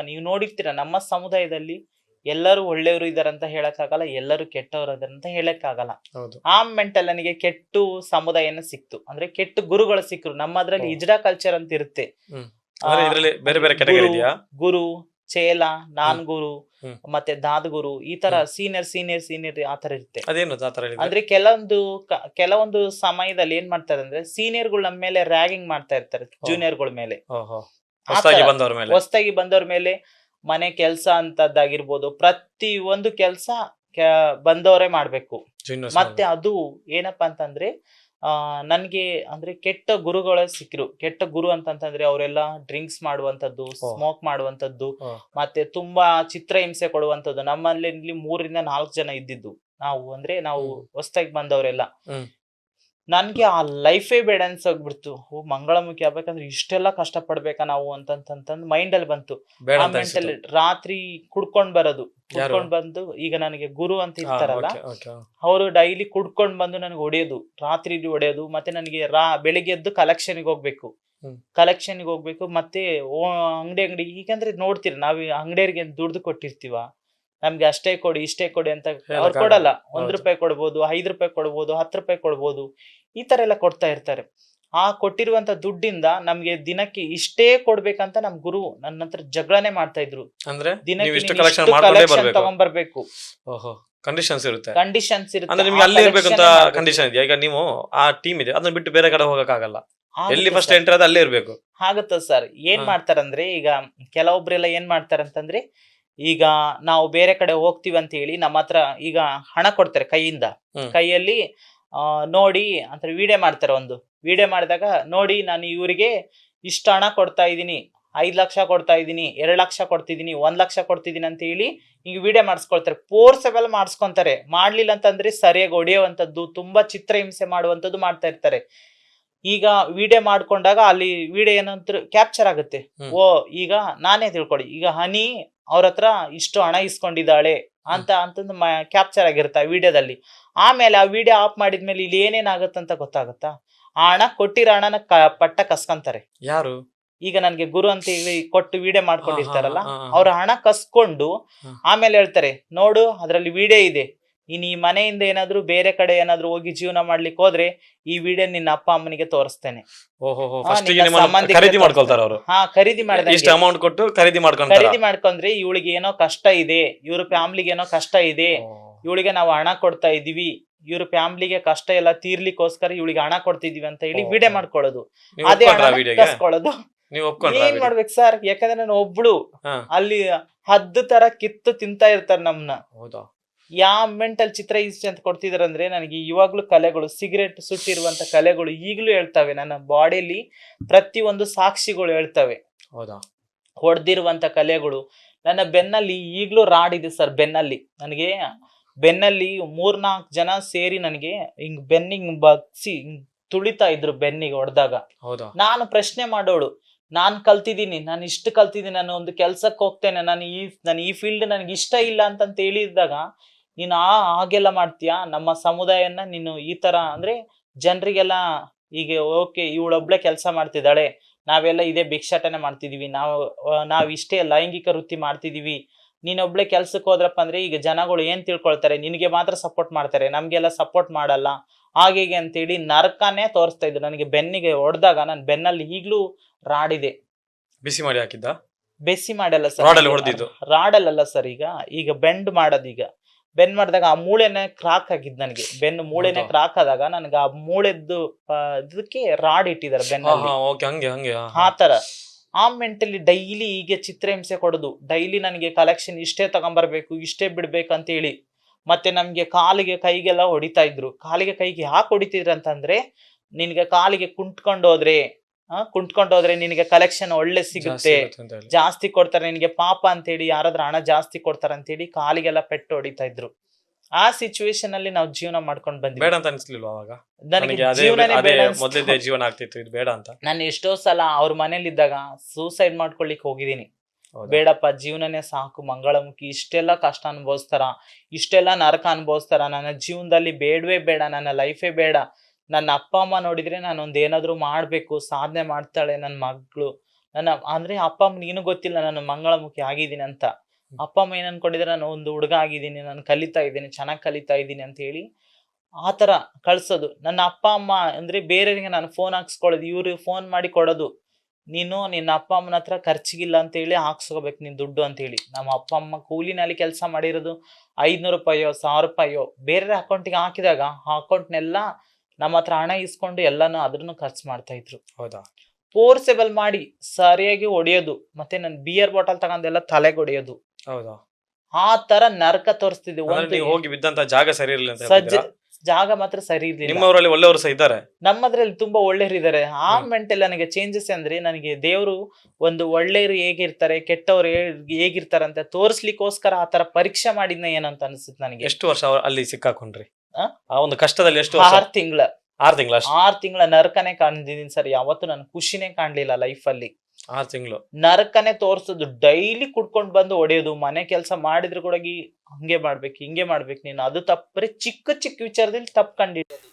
ನೀವು ನೋಡಿರ್ತೀರ ನಮ್ಮ ಸಮುದಾಯದಲ್ಲಿ ಎಲ್ಲರೂ ಒಳ್ಳೆಯವರು ಇದಾರಂತ ಹೇಳಕ್ಕಾಗಲ್ಲ, ಎಲ್ಲರೂ ಕೆಟ್ಟವರು ಇದಾರಂತ ಹೇಳಕ್ಕಾಗಲ್ಲ. ಹೌದು. ಆ ಮೆಂಟಲ್ ನನಗೆ ಕೆಟ್ಟು ಸಮುದಾಯನ ಸಿಕ್ತು, ಅಂದ್ರೆ ಕೆಟ್ಟು ಗುರುಗಳು ಸಿಕ್ಕರು. ನಮ್ಮದ್ರಲ್ಲಿ ಇಜ್ರಾ ಕಲ್ಚರ್ ಅಂತ ಇರುತ್ತೆ. ಅಂದ್ರೆ ಇದ್ರಲ್ಲಿ ಬೇರೆ ಬೇರೆ ಕೆಟಗರಿ ಇದೆಯಾ? ಗುರು, ಚೇಲ, ನಾನ್ ಗುರು, ಮತ್ತೆ ದಾದ್ ಗುರು, ಈ ತರ ಸೀನಿಯರ್ ಆತರ ಇರುತ್ತೆ. ಅದೇನು ಆ ತರ ಇದೆ? ಅಂದ್ರೆ ಕೆಲವೊಂದು ಸಮಯದಲ್ಲಿ ಏನ್ ಮಾಡ್ತಾರೆ ಅಂದ್ರೆ ಸೀನಿಯರ್ಗಳು ನಮ್ಮ ಮೇಲೆ ರ್ಯಾಗಿಂಗ್ ಮಾಡ್ತಾ ಇರ್ತಾರೆ ಜೂನಿಯರ್ಗಳ ಮೇಲೆ, ಹೊಸದಾಗಿ ಬಂದವ್ರ ಮೇಲೆ. ಮನೆ ಕೆಲ್ಸ ಅಂತದ್ದಾಗಿರ್ಬೋದು, ಪ್ರತಿ ಒಂದು ಕೆಲ್ಸ ಬಂದವರೇ ಮಾಡ್ಬೇಕು. ಮತ್ತೆ ಅದು ಏನಪ್ಪಾ ಅಂತಂದ್ರೆ ನನ್ಗೆ ಅಂದ್ರೆ ಕೆಟ್ಟ ಗುರುಗಳ ಸಿಕ್ಕಿರು. ಕೆಟ್ಟ ಗುರು ಅಂತಂತಂದ್ರೆ ಅವರೆಲ್ಲ ಡ್ರಿಂಕ್ಸ್ ಮಾಡುವಂತದ್ದು, ಸ್ಮೋಕ್ ಮಾಡುವಂತದ್ದು, ಮತ್ತೆ ತುಂಬಾ ಚಿತ್ರಹಿಂಸೆ ಕೊಡುವಂತದ್ದು. ನಮ್ಮಲ್ಲಿ 3 ರಿಂದ 4 ಜನ ಇದ್ದಿದ್ದು ನಾವು ಹೊಸದಾಗಿ ಬಂದವರೆಲ್ಲ. ನನ್ಗೆ ಆ ಲೈಫೇ ಬೇಡ ಅನ್ಸೋಗ್ಬಿಡ್ತು. ಮಂಗಳಮುಖಿ ಆಗ್ಬೇಕಂದ್ರೆ ಇಷ್ಟೆಲ್ಲ ಕಷ್ಟ ಪಡ್ಬೇಕಾ ನಾವು ಅಂತಂತಂದ್ ಮೈಂಡ್ ಅಲ್ಲಿ ಬಂತು. ಆ ಮೆಂಟಲ್ ರಾತ್ರಿ ಕುಡ್ಕೊಂಡ್ ಬಂದು, ಈಗ ನನಗೆ ಗುರು ಅಂತ ಇರ್ತಾರಲ್ಲ, ಅವರು ಡೈಲಿ ಕುಡ್ಕೊಂಡ್ ಬಂದು ನನಗೆ ಹೊಡೆಯೋದು, ರಾತ್ರಿ ಹೊಡೆಯೋದು. ಮತ್ತೆ ನನಗೆ ಬೆಳಿಗ್ಗೆ ಎದ್ದು ಕಲೆಕ್ಷನ್ಗೆ ಹೋಗ್ಬೇಕು. ಮತ್ತೆ ಅಂಗಡಿ ಈಗಂದ್ರೆ ನೋಡ್ತೀರಿ, ನಾವ್ ಅಂಗಡಿಯರಿಗೆ ದುಡ್ದು ಕೊಟ್ಟಿರ್ತೀವ, ನಮ್ಗೆ ಅಷ್ಟೇ ಕೊಡಿ ಇಷ್ಟೇ ಕೊಡಿ ಅಂತ ಅವ್ರು ಕೊಡಲ್ಲ. 1 ರೂಪಾಯಿ ಕೊಡ್ಬೋದು, 5 ರೂಪಾಯಿ ಕೊಡ್ಬೋದು, 10 ರೂಪಾಯಿ ಕೊಡ್ಬೋದು, ಈ ತರ ಎಲ್ಲ ಕೊಡ್ತಾ ಇರ್ತಾರೆ. ಆ ಕೊಟ್ಟಿರುವಂತ ದುಡ್ಡಿಂದ ನಮ್ಗೆ ದಿನಕ್ಕೆ ಇಷ್ಟೇ ಕೊಡ್ಬೇಕಂತ ನಮ್ ಗುರು ನನ್ನ ಹತ್ರ ಜಗಳನೆ ಮಾಡ್ತಾ ಇದ್ರು. ಅಂದ್ರೆ ದಿನಕ್ಕೆ ಕಲೆಕ್ಷನ್ ತಗೊಂಡ್ಬರ್ಬೇಕು, ಕಂಡೀಷನ್ಸ್ ಇರುತ್ತೆ. ಅಂದ್ರೆ ನಿಮ್ಗೆ ಅಲ್ಲಿ ಇರ್ಬೇಕು ಅಂತ ಕಂಡೀಷನ್ ಇದೆಯಾ? ಈಗ ನೀವು ಆ ಟೀಮ್ ಇದೆ, ಅದನ್ನ ಬಿಟ್ಟು ಬೇರೆ ಕಡೆ ಹೋಗಕ್ಕಾಗಲ್ಲ, ಎಲ್ಲಿ ಫಸ್ಟ್ ಎಂಟರ್ ಅಲ್ಲೇ ಇರ್ಬೇಕು. ಆಗತ್ತ ಸರ್. ಏನ್ ಮಾಡ್ತಾರಂದ್ರೆ ಈಗ ಕೆಲವೊಬ್ರೆಲ್ಲ ಏನ್ ಮಾಡ್ತಾರಂತಂದ್ರೆ, ಈಗ ನಾವು ಬೇರೆ ಕಡೆ ಹೋಗ್ತೀವಿ ಅಂತ ಹೇಳಿ ನಮ್ಮ ಹತ್ರ ಈಗ ಹಣ ಕೊಡ್ತಾರೆ ಕೈಯಲ್ಲಿ ನೋಡಿ ಅಂತ ವಿಡಿಯೋ ಮಾಡ್ತಾರೆ. ವಿಡಿಯೋ ಮಾಡಿದಾಗ ನೋಡಿ ನಾನು ಇವರಿಗೆ ಇಷ್ಟು ಹಣ ಕೊಡ್ತಾ ಇದೀನಿ, 5 ಲಕ್ಷ ಕೊಡ್ತಾ ಇದೀನಿ, 2 ಲಕ್ಷ ಕೊಡ್ತಿದೀನಿ, 1 ಲಕ್ಷ ಕೊಡ್ತಿದೀನಿ ಅಂತ ಹೇಳಿ ಈಗ ವಿಡಿಯೋ ಮಾಡಿಸ್ಕೊಳ್ತಾರೆ. ಫೋರ್ಸಬಲ್ ಮಾಡಿಸ್ಕೊಂತಾರೆ. ಮಾಡ್ಲಿಲ್ಲ ಅಂತಂದ್ರೆ ಸರಿಯಾಗಿ ಹೊಡೆಯುವಂಥದ್ದು, ತುಂಬಾ ಚಿತ್ರಹಿಂಸೆ ಮಾಡುವಂಥದ್ದು ಮಾಡ್ತಾ ಇರ್ತಾರೆ. ಈಗ ವಿಡಿಯೋ ಮಾಡ್ಕೊಂಡಾಗ ಅಲ್ಲಿ ವಿಡಿಯೋ ಏನಂತ ಕ್ಯಾಪ್ಚರ್ ಆಗುತ್ತೆ. ಈಗ ನಾನೇ ತಿಳ್ಕೊಳ್ಳಿ, ಈಗ ಹನಿ ಅವ್ರ ಹತ್ರ ಇಷ್ಟು ಹಣ ಇಸ್ಕೊಂಡಿದ್ದಾಳೆ ಅಂತಂದು ಕ್ಯಾಪ್ಚರ್ ಆಗಿರುತ್ತೆ ಆ ವಿಡಿಯೋದಲ್ಲಿ. ಆಮೇಲೆ ಆ ವಿಡಿಯೋ ಆಫ್ ಮಾಡಿದ್ಮೇಲೆ ಇಲ್ಲಿ ಏನೇನಾಗತ್ತಂತ ಗೊತ್ತಾಗತ್ತಾ? ಆ ಹಣ ಕೊಟ್ಟಿರೋ ಹಣನ ಪಟ್ಟ ಕಸ್ಕೊಂತಾರೆ. ಯಾರು? ಈಗ ನನ್ಗೆ ಗುರು ಅಂತ ಹೇಳಿ ಕೊಟ್ಟು ವಿಡಿಯೋ ಮಾಡ್ಕೊಂಡಿರ್ತಾರಲ್ಲ, ಅವ್ರ ಹಣ ಕಸ್ಕೊಂಡು ಆಮೇಲೆ ಹೇಳ್ತಾರೆ, ನೋಡು ಅದ್ರಲ್ಲಿ ವಿಡಿಯೋ ಇದೆ, ಈ ಮನೆಯಿಂದ ಏನಾದ್ರು ಬೇರೆ ಕಡೆ ಏನಾದ್ರು ಹೋಗಿ ಜೀವನ ಮಾಡ್ಲಿಕ್ಕೆ ಹೋದ್ರೆ ಈ ವಿಡಿಯೋ ನಿನ್ನ ಅಪ್ಪ ಅಮ್ಮನಿಗೆ ತೋರಿಸ್ತೇನೆ. ಖರೀದಿ ಮಾಡ್ಕೊಳ್ತಾರ ಅವರು. ಖರೀದಿ ಮಾಡಿದ ಅಮೌಂಟ್ ಕೊಟ್ಟು ಖರೀದಿ ಮಾಡ್ಕೊಂಡ್ರೆ ಇವಳಿಗೆ ಏನೋ ಕಷ್ಟ ಇದೆ, ಇವ್ರ ಫ್ಯಾಮಿಲಿಗೆ ಏನೋ ಕಷ್ಟ ಇದೆ, ಇವಳಿಗೆ ನಾವು ಹಣ ಕೊಡ್ತಾ ಇದೀವಿ, ಇವ್ರ ಫ್ಯಾಮಿಲಿಗೆ ಕಷ್ಟ ಎಲ್ಲ ತೀರ್ಲಿಕ್ಕೋಸ್ಕರ ಇವಳಿಗೆ ಹಣ ಕೊಡ್ತಿದೀವಿ ಅಂತ ಹೇಳಿ ವಿಡಿಯೋ ಮಾಡ್ಕೊಳ್ಳೋದು. ಅದೇ ಕಸ್ಕೊಳ್ಳೋದು. ಏನ್ ಮಾಡ್ಬೇಕು ಸರ್? ಯಾಕಂದ್ರೆ ನಾನು ಒಬ್ಳು ಅಲ್ಲಿ 10 ತರ ಕಿತ್ತು ತಿಂತಾ ಇರ್ತಾರೆ ನಮ್ನ. ಯಾವ ಮೆಂಟಲ್ ಚಿತ್ರ ಇಷ್ಟ ಅಂತ ಕೊಡ್ತಿದಾರೆ ಅಂದ್ರೆ, ನನಗೆ ಇವಾಗ್ಲೂ ಕಲೆಗಳು, ಸಿಗರೇಟ್ ಸುಟ್ಟಿರುವಂತ ಕಲೆಗಳು ಈಗ್ಲೂ ಹೇಳ್ತವೆ. ನನ್ನ ಬಾಡಿಯಲ್ಲಿ ಪ್ರತಿಯೊಂದು ಸಾಕ್ಷಿಗಳು ಹೇಳ್ತವೆ. ಹೊಡೆದಿರುವಂತ ಕಲೆಗಳು ನನ್ನ ಬೆನ್ನಲ್ಲಿ ಈಗ್ಲೂ ರಾಡಿದೆ ಸರ್. ನನಗೆ ಬೆನ್ನಲ್ಲಿ 3-4 ಜನ ಸೇರಿ ನನಗೆ ಹಿಂಗ್ ಬೆನ್ನಿಗೆ ಬಗ್ಸಿ ತುಳಿತಾ ಇದ್ರು. ಬೆನ್ನಿಗೆ ಹೊಡೆದಾಗ ನಾನು ಪ್ರಶ್ನೆ ಮಾಡೋಳು, ನಾನ್ ಕಲ್ತಿದ್ದೀನಿ, ನಾನು ಇಷ್ಟು ಕಲ್ತಿದ್ದೀನಿ, ನಾನು ಒಂದು ಕೆಲ್ಸಕ್ಕೆ ಹೋಗ್ತೇನೆ, ನಾನು ಈ ಫೀಲ್ಡ್ ನನಗೆ ಇಷ್ಟ ಇಲ್ಲ ಅಂತ ಹೇಳಿದಾಗ, ನೀನು ಹಾಗೆಲ್ಲ ಮಾಡ್ತೀಯಾ, ನಮ್ಮ ಸಮುದಾಯನ ನೀನು ಈ ತರ ಅಂದ್ರೆ ಜನರಿಗೆಲ್ಲ ಈಗ ಓಕೆ ಇವಳೊಬ್ಳೆ ಕೆಲಸ ಮಾಡ್ತಿದ್ದಾಳೆ, ನಾವೆಲ್ಲ ಇದೇ ಭಿಕ್ಷಾಟನೆ ಮಾಡ್ತಿದೀವಿ, ನಾವ್ ಇಷ್ಟೇ ಲೈಂಗಿಕ ವೃತ್ತಿ ಮಾಡ್ತಿದೀವಿ, ನೀನೊಬ್ಳೆ ಕೆಲ್ಸಕ್ಕೆ ಹೋದ್ರಪ್ಪ ಅಂದ್ರೆ ಈಗ ಜನಗಳು ಏನ್ ತಿಳ್ಕೊಳ್ತಾರೆ, ನಿನಗೆ ಮಾತ್ರ ಸಪೋರ್ಟ್ ಮಾಡ್ತಾರೆ, ನಮ್ಗೆಲ್ಲ ಸಪೋರ್ಟ್ ಮಾಡಲ್ಲ, ಹಾಗೆ ಅಂತೇಳಿ ನರಕನೇ ತೋರಿಸ್ತಾ ಇದ್ರು. ನನಗೆ ಬೆನ್ನಿಗೆ ಹೊಡೆದಾಗ ನನ್ನ ಬೆನ್ನಲ್ಲಿ ಈಗ್ಲೂ ರಾಡಿದೆ. ಬಿಸಿ ಮಾಡಿ ಹಾಕಿದ್ದ? ಬೆಸಿ ಮಾಡಲ್ಲ ಸರ್, ರಾಡಲ್ಲ ಸರ್. ಈಗ ಬೆಂಡ್ ಮಾಡೋದು, ಈಗ ಬೆಂಡ್ ಮಾಡಿದಾಗ ಆ ಮೂಳೆನೆ ಕ್ರಾಕ್ ಆಗಿದ್ ನನಗೆ. ಬೆನ್ನು ಮೂಳೆನೆ ಕ್ರಾಕ್ ಆದಾಗ ನನಗೆ ಆ ಮೂಳೆದ್ದು ಇದಕ್ಕೆ ರಾಡ್ ಇಟ್ಟಿದ್ದಾರೆ ಬೆನ್ನಲ್ಲಿ. ಆ ತರ ಆ ಮೆಂಟಲಿ ಡೈಲಿ ಹೀಗೆ ಚಿತ್ರಹಿಂಸೆ ಕೊಡೋದು. ಡೈಲಿ ನನಗೆ ಕಲೆಕ್ಷನ್ ಇಷ್ಟೇ ತಗೊಂಡ್ಬರ್ಬೇಕು, ಇಷ್ಟೇ ಬಿಡ್ಬೇಕು ಅಂತ ಹೇಳಿ. ಮತ್ತೆ ನಮ್ಗೆ ಕಾಲಿಗೆ ಕೈಗೆಲ್ಲ ಹೊಡಿತಾ ಇದ್ರು. ಕಾಲಿಗೆ ಕೈಗೆ ಯಾಕೆ ಹೊಡಿತಿದ್ರು ಅಂತಂದ್ರೆ, ನಿನ್ಗೆ ಕಾಲಿಗೆ ಕುಂಟ್ಕೊಂಡೋದ್ರೆ ನಿನಗೆ ಕಲೆಕ್ಷನ್ ಒಳ್ಳೆ ಸಿಗುತ್ತೆ, ಜಾಸ್ತಿ ಕೊಡ್ತಾರೆ ನಿನಗೆ ಪಾಪ ಅಂತ ಹೇಳಿ, ಯಾರಾದ್ರೂ ಹಣ ಜಾಸ್ತಿ ಕೊಡ್ತಾರ ಅಂತ ಹೇಳಿ ಕಾಲಿಗೆಲ್ಲ ಪೆಟ್ಟು ಹೊಡಿತಾ ಇದ್ರು. ಆ ಸಿಚುವೇಶನ್ ಅಲ್ಲಿ ನಾವು ಜೀವನ ಮಾಡ್ಕೊಂಡು ಬಂದ್ವಿ. ಬೇಡ ಅಂತ ಅನ್ಸ್ಲಿಲ್ವಾ ಅವಾಗ? ನನಗೆ ಜೀವನನೇ ಬೇಡ ಮೊದಲೇ ಜೀವನ ಆಗ್ತಿತ್ತು, ಇದು ಬೇಡ ಅಂತ. ನಾನು ಎಷ್ಟೋ ಸಲ ಅವ್ರ ಮನೇಲಿ ಇದ್ದಾಗ ಸೂಸೈಡ್ ಮಾಡ್ಕೊಳ್ಲಿಕ್ಕೆ ಹೋಗಿದ್ದೀನಿ. ಬೇಡಪ್ಪ, ಜೀವನನೇ ಸಾಕು, ಮಂಗಳಮುಖಿ ಇಷ್ಟೆಲ್ಲ ಕಷ್ಟ ಅನುಭವಿಸ್ತಾರ, ಇಷ್ಟೆಲ್ಲ ನರಕ ಅನುಭವಿಸ್ತಾರ, ನನ್ನ ಜೀವನದಲ್ಲಿ ಬೇಡವೇ ಬೇಡ, ನನ್ನ ಲೈಫೇ ಬೇಡ. ನನ್ನ ಅಪ್ಪ ಅಮ್ಮ ನೋಡಿದ್ರೆ ನಾನೊಂದು ಏನಾದ್ರು ಮಾಡ್ಬೇಕು, ಸಾಧನೆ ಮಾಡ್ತಾಳೆ ನನ್ನ ಮಗಳು, ನನ್ನ ಅಂದ್ರೆ ಅಪ್ಪ ಅಮ್ಮನಿಗೆ ಇನ್ನೂ ಗೊತ್ತಿಲ್ಲ ನಾನು ಮಂಗಳಮುಖಿ ಆಗಿದ್ದೀನಿ ಅಂತ. ಅಪ್ಪ ಅಮ್ಮ ಏನ್ ಅನ್ಕೊಂಡಿದ್ರೆ ನಾನು ಒಂದು ಹುಡುಗ ಆಗಿದ್ದೀನಿ, ನಾನು ಕಲಿತಾ ಇದ್ದೀನಿ, ಚೆನ್ನಾಗಿ ಕಲಿತಾ ಇದ್ದೀನಿ ಅಂತ ಹೇಳಿ ಆ ತರ ಕಳ್ಸೋದು. ನನ್ನ ಅಪ್ಪ ಅಮ್ಮ ಅಂದ್ರೆ ಬೇರೆಯವ್ರಿಗೆ ನಾನು ಫೋನ್ ಹಾಕ್ಸ್ಕೊಳ್ಳೋದು, ಇವ್ರು ಫೋನ್ ಮಾಡಿ ಕೊಡೋದು, ನೀನು ನಿನ್ನ ಅಪ್ಪ ಅಮ್ಮನ ಹತ್ರ ಖರ್ಚಿಗಿಲ್ಲ ಅಂತ ಹೇಳಿ ಹಾಕ್ಸ್ಕೋಬೇಕು ನೀನ್ ದುಡ್ಡು ಅಂತ ಹೇಳಿ. ನಮ್ಮ ಅಪ್ಪ ಅಮ್ಮ ಕೂಲಿನಲ್ಲಿ ಕೆಲಸ ಮಾಡಿರೋದು 500 ರೂಪಾಯೋ 1000 ರೂಪಾಯೋ ಬೇರೆ ಅಕೌಂಟಿಗೆ ಹಾಕಿದಾಗ ಆ ಅಕೌಂಟ್ನೆಲ್ಲ ನಮ್ಮ ಹತ್ರ ಹಣ ಇಸ್ಕೊಂಡು ಎಲ್ಲಾನು ಅದ್ರನ್ನು ಖರ್ಚು ಮಾಡ್ತಾ ಇದ್ರು. ಹೌದಾ? ಫೋರ್ಸೆಬಲ್ ಮಾಡಿ ಸರಿಯಾಗಿ ಹೊಡೆಯೋದು, ಮತ್ತೆ ನನ್ ಬಿಯರ್ ಬಾಟಲ್ ತಗೊಂಡೆಲ್ಲ ತಲೆಗೆ ಹೊಡೆಯೋದು, ಹೌದಾ? ಆ ತರ ನರಕ ತೋರಿಸ್ತಿದ್ದೆ. ಅಂದ್ರೆ ನೀವು ಹೋಗಿ ಬಿದ್ದಂತ ಜಾಗ ಸರಿ ಇರಲಿಲ್ಲ ಅಂತ ಸಜ್ಜ ಹೇಳ್ತಿದ್ದೀರಾ? ಜಾಗ ಮಾತ್ರ ಸರಿ ಇರ್ಲಿಲ್ಲ. ನಿಮ್ಮವರಲ್ಲಿ ಒಳ್ಳೆಯವರು ಸಹ ಇದ್ದಾರೆ. ನಮ್ಮದ್ರಲ್ಲಿ ತುಂಬಾ ಒಳ್ಳೆಯರಿದ್ದಾರೆ. ಆ ಮೆಂಟಲ್ ನನಗೆ ಚೇಂಜಸ್ ಅಂದ್ರೆ ನನಗೆ ದೇವರು ಒಂದು ಒಳ್ಳೆಯರು ಹೇಗಿರ್ತಾರೆ, ಕೆಟ್ಟವ್ರು ಹೇಗಿರ್ತಾರೆ ಅಂತ ತೋರಿಸ್ಲಿಕ್ಕೋಸ್ಕರ ಆ ತರ ಪರೀಕ್ಷೆ ಮಾಡಿದ್ನ ಏನಂತ ಅನ್ಸುತ್ತೆ ನನಗೆ. ಎಷ್ಟು ವರ್ಷ ಅಲ್ಲಿ ಸಿಕ್ಕಾಕೊಂಡ್ರಿ? ಆ? ಆ ಒಂದು ಕಷ್ಟದಲ್ಲಿ ಎಷ್ಟು ವರ್ಷ? 6 ತಿಂಗಳ 6 ತಿಂಗಳ ಅಷ್ಟು? 6 ತಿಂಗಳ ನರಕನೇ ಕಾಣ್ದಿದ್ದೀನಿ ಸರ್. ಯಾವತ್ತು ನನ್ ಖುಷಿನೇ ಕಾಣ್ಲಿಲ್ಲ ಲೈಫ್ ಅಲ್ಲಿ. 6 ತಿಂಗಳು ನರಕನೇ ತೋರ್ಸೋದು, ಡೈಲಿ ಕುಡ್ಕೊಂಡ್ ಬಂದು ಹೊಡೆಯೋದು, ಮನೆ ಕೆಲಸ ಮಾಡಿದ್ರು ಕೂಡ ಹಂಗೆ ಮಾಡ್ಬೇಕು ಹಿಂಗೆ ಮಾಡ್ಬೇಕು ನೀನು, ಅದು ತಪ್ಪರೆ ಚಿಕ್ಕ ಚಿಕ್ಕ ವಿಚಾರದಲ್ಲಿ ತಪ್ಪು ಕಂಡಿದ್ದು.